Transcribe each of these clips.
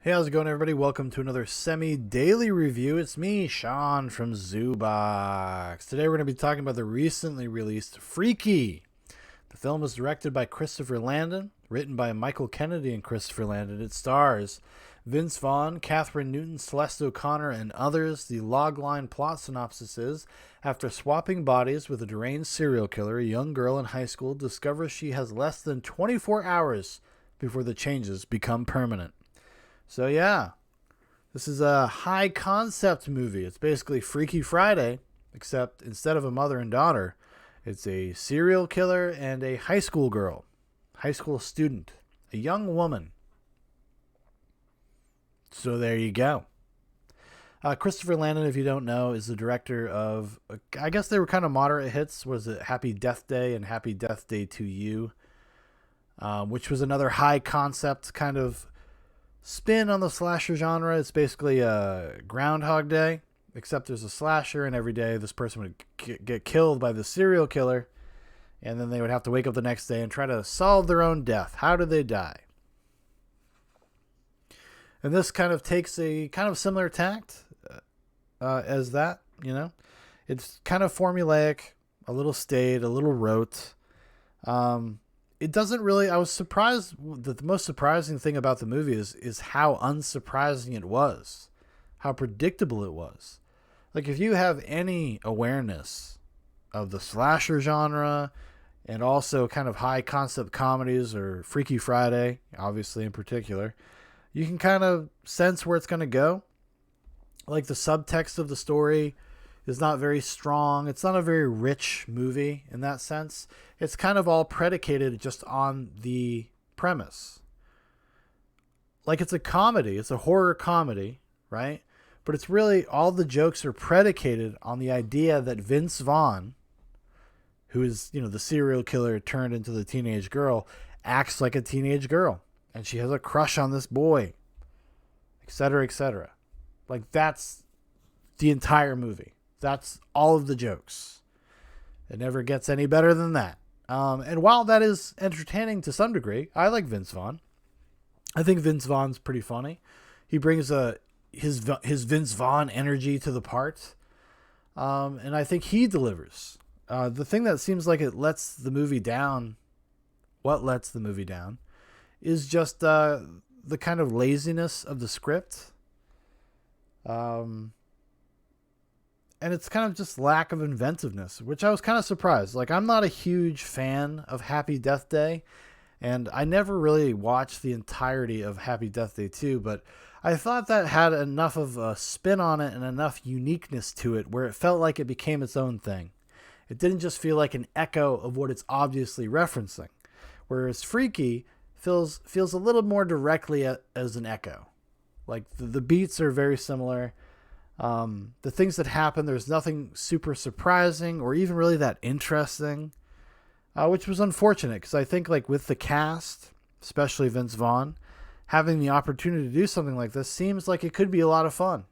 Hey, how's it going, everybody? Welcome to another semi-daily review. It's me, Shaun from Zoobox. Today we're going to be talking about the recently released Freaky. The film was directed by Christopher Landon, written by Michael Kennedy and Christopher Landon. It stars Vince Vaughn, Catherine Newton, Celeste O'Connor, and others. The logline plot synopsis is, after swapping bodies with a deranged serial killer, a young girl in high school discovers she has less than 24 hours before the changes become permanent. So yeah, this is a high concept movie. It's basically Freaky Friday, except instead of a mother and daughter, it's a serial killer and a high school girl, high school student, a young woman. So there you go. Christopher Landon, if you don't know, is the director of, I guess they were kind of moderate hits. Was it Happy Death Day and Happy Death Day to You, which was another high concept kind of spin on the slasher genre. It's basically a Groundhog Day, except there's a slasher, and every day this person would get killed by the serial killer, and then they would have to wake up the next day and try to solve their own death. How did they die? And this kind of takes a kind of similar tact as that, you know. It's kind of formulaic, a little staid, a little rote. It doesn't really, I was surprised that the most surprising thing about the movie is how unsurprising it was, how predictable it was. Like, if you have any awareness of the slasher genre and also kind of high concept comedies or Freaky Friday, obviously in particular, you can kind of sense where it's going to go. Like, the subtext of the story is not very strong. It's not a very rich movie in that sense. It's kind of all predicated just on the premise. Like, it's a comedy. It's a horror comedy, right? But it's really, all the jokes are predicated on the idea that Vince Vaughn, who is, you know, the serial killer turned into the teenage girl, acts like a teenage girl. And she has a crush on this boy, etc., etc. Like, that's the entire movie. That's all of the jokes. It never gets any better than that. And while that is entertaining to some degree, I like Vince Vaughn. I think Vince Vaughn's pretty funny. He brings his Vince Vaughn energy to the part. And I think he delivers. The thing that seems like it lets the movie down, what lets the movie down, is just the kind of laziness of the script. And it's kind of just lack of inventiveness, which I was kind of surprised. Like, I'm not a huge fan of Happy Death Day, and I never really watched the entirety of Happy Death Day 2, but I thought that had enough of a spin on it and enough uniqueness to it where it felt like it became its own thing. It didn't just feel like an echo of what it's obviously referencing, whereas Freaky feels a little more directly as an echo. Like, the beats are very similar. The things that happen, there's nothing super surprising or even really that interesting, which was unfortunate because I think, like, with the cast, especially Vince Vaughn, having the opportunity to do something like this seems like it could be a lot of fun.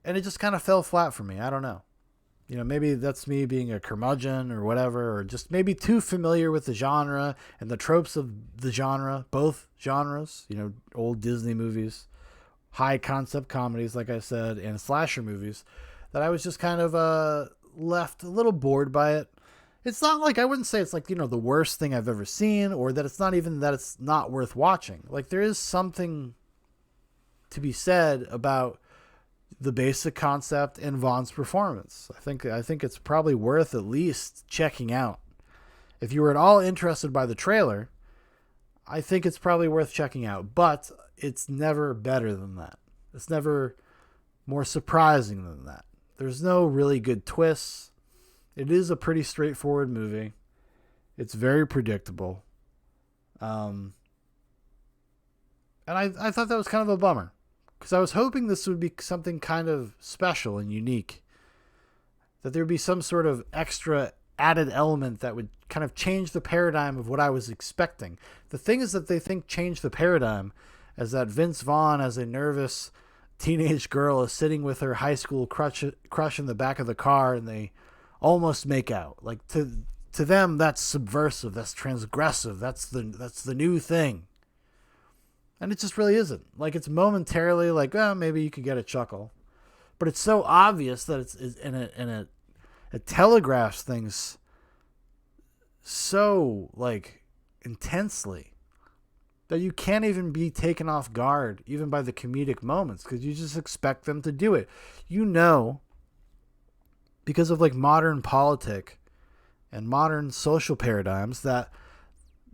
And it just kind of fell flat for me. I don't know. You know, maybe that's me being a curmudgeon or whatever, or just maybe too familiar with the genre and the tropes of the genre, both genres, you know, old Disney movies, high concept comedies, like I said, and slasher movies, that I was just kind of left a little bored by it. It's not like, I wouldn't say it's like, you know, the worst thing I've ever seen, or that it's not even that it's not worth watching. Like, there is something to be said about the basic concept and Vaughn's performance. I think it's probably worth at least checking out. If you were at all interested by the trailer, I think it's probably worth checking out, but it's never better than that. It's never more surprising than that. There's no really good twists. It is a pretty straightforward movie. It's very predictable. And I thought that was kind of a bummer, because I was hoping this would be something kind of special and unique, that there would be some sort of extra added element that would kind of change the paradigm of what I was expecting. The thing is that they think change the paradigm as that Vince Vaughn, as a nervous teenage girl, is sitting with her high school crush in the back of the car, and they almost make out. Like, to them, that's subversive, that's transgressive, that's the new thing. And it just really isn't. Like, it's momentarily like, oh, maybe you could get a chuckle. But it's so obvious that it telegraphs things so, like, intensely that you can't even be taken off guard, even by the comedic moments, because you just expect them to do it. You know, because of, like, modern politic and modern social paradigms, that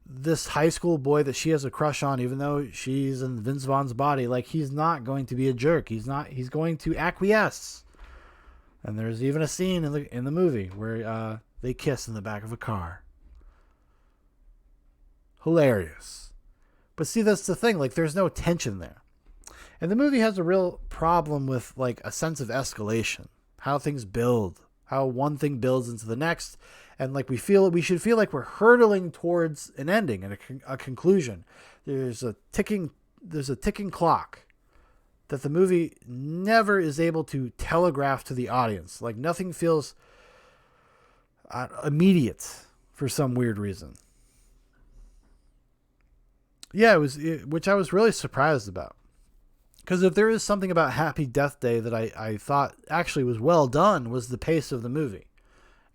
this high school boy that she has a crush on, even though she's in Vince Vaughn's body, like, he's not going to be a jerk. He's going to acquiesce. And there's even a scene in the movie where they kiss in the back of a car. Hilarious. But see, that's the thing. Like, there's no tension there. And the movie has a real problem with, like, a sense of escalation. How things build. How one thing builds into the next. And, like, we should feel like we're hurtling towards an ending and a conclusion. There's a ticking clock that the movie never is able to telegraph to the audience. Like, nothing feels immediate for some weird reason. Yeah, which I was really surprised about. Because if there is something about Happy Death Day that I thought actually was well done, was the pace of the movie.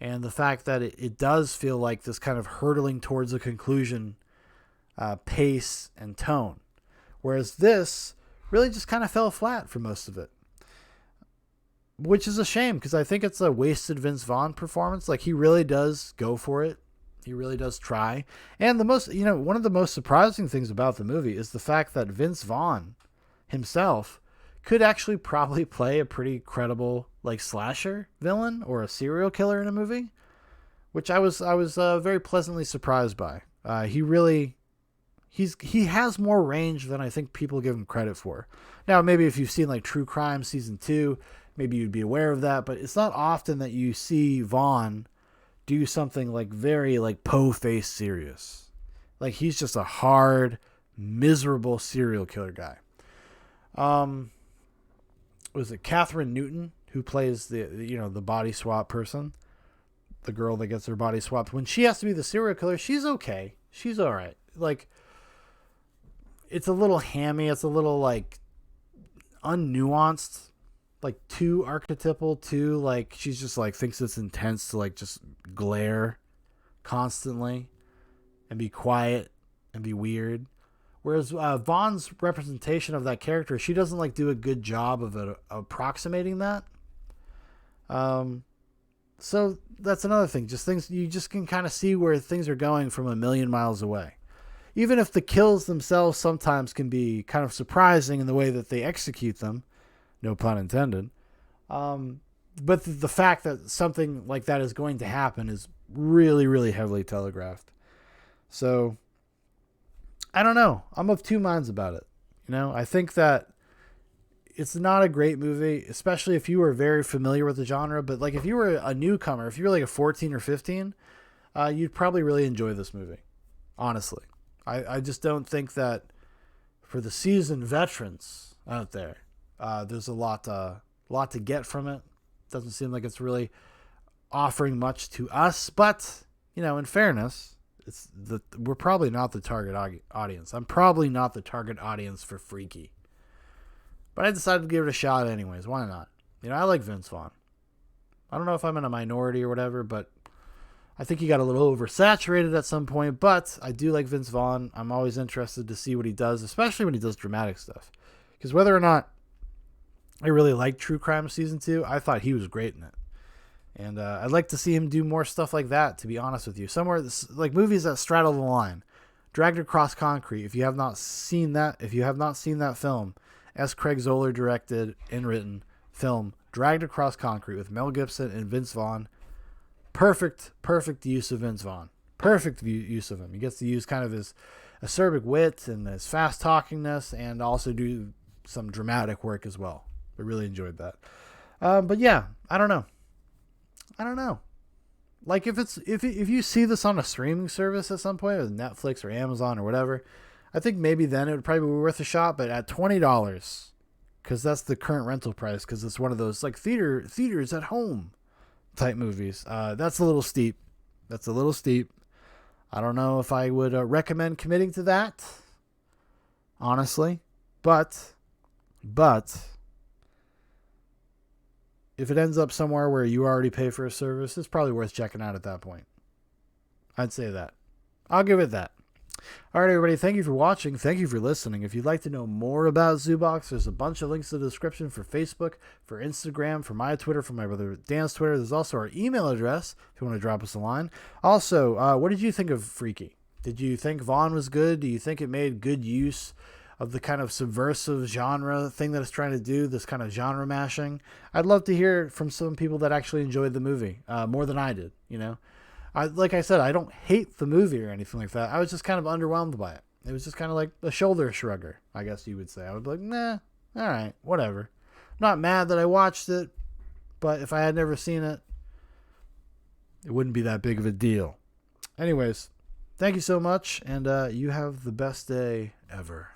And the fact that it does feel like this kind of hurtling towards a conclusion pace and tone. Whereas this really just kind of fell flat for most of it. Which is a shame, because I think it's a wasted Vince Vaughn performance. Like, he really does go for it. He really does try. And one of the most surprising things about the movie is the fact that Vince Vaughn himself could actually probably play a pretty credible, like, slasher villain or a serial killer in a movie, which I was very pleasantly surprised by. He has more range than I think people give him credit for. Now, maybe if you've seen, like, True Crime Season 2, maybe you'd be aware of that, but it's not often that you see Vaughn do something, like, very, like, po-face serious. Like, he's just a hard, miserable serial killer guy. Was it Catherine Newton who plays the body swap person? The girl that gets her body swapped. When she has to be the serial killer, she's okay. She's all right. Like, it's a little hammy. It's a little, like, unnuanced. Like, too archetypal, too, like, she's just, like, thinks it's intense to, like, just glare constantly and be quiet and be weird. Whereas Vaughn's representation of that character, she doesn't, like, do a good job of approximating that. So that's another thing. Just things, you just can kind of see where things are going from a million miles away. Even if the kills themselves sometimes can be kind of surprising in the way that they execute them. No pun intended. But the fact that something like that is going to happen is really, really heavily telegraphed. So, I don't know. I'm of two minds about it. I think that it's not a great movie, especially if you were very familiar with the genre. But, like, if you were a newcomer, if you were like a 14 or 15, you'd probably really enjoy this movie. Honestly. I just don't think that for the seasoned veterans out there, there's a lot to get from it. Doesn't seem like it's really offering much to us, but in fairness, we're probably not the target audience. I'm probably not the target audience for Freaky, but I decided to give it a shot anyways. Why not? I like Vince Vaughn. I don't know if I'm in a minority or whatever, but I think he got a little oversaturated at some point. But I do like Vince Vaughn. I'm always interested to see what he does, especially when he does dramatic stuff, because whether or not I really liked True Crime Season 2. I thought he was great in it. And I'd like to see him do more stuff like that, to be honest with you. Somewhere, like movies that straddle the line. Dragged Across Concrete, if you have not seen that film, S. Craig Zoller directed and written film, Dragged Across Concrete with Mel Gibson and Vince Vaughn. Perfect use of Vince Vaughn. Perfect use of him. He gets to use kind of his acerbic wit and his fast talkingness, and also do some dramatic work as well. I really enjoyed that. But yeah, I don't know. Like, if you see this on a streaming service at some point, with Netflix or Amazon or whatever, I think maybe then it would probably be worth a shot. But at $20, because that's the current rental price, because it's one of those like theaters at home type movies. That's a little steep. I don't know if I would recommend committing to that. honestly. But if it ends up somewhere where you already pay for a service, it's probably worth checking out at that point. I'd say that. I'll give it that. All right, everybody, thank you for watching. Thank you for listening. If you'd like to know more about Zoobox, there's a bunch of links in the description for Facebook, for Instagram, for my Twitter, for my brother Dan's Twitter. There's also our email address if you want to drop us a line. Also, what did you think of Freaky? Did you think Vaughn was good? Do you think it made good use of the kind of subversive genre thing that it's trying to do, this kind of genre mashing? I'd love to hear from some people that actually enjoyed the movie more than I did, you know? Like I said, I don't hate the movie or anything like that. I was just kind of underwhelmed by it. It was just kind of like a shoulder shrugger, I guess you would say. I would be like, nah, all right, whatever. I'm not mad that I watched it, but if I had never seen it, it wouldn't be that big of a deal. Anyways, thank you so much, and you have the best day ever.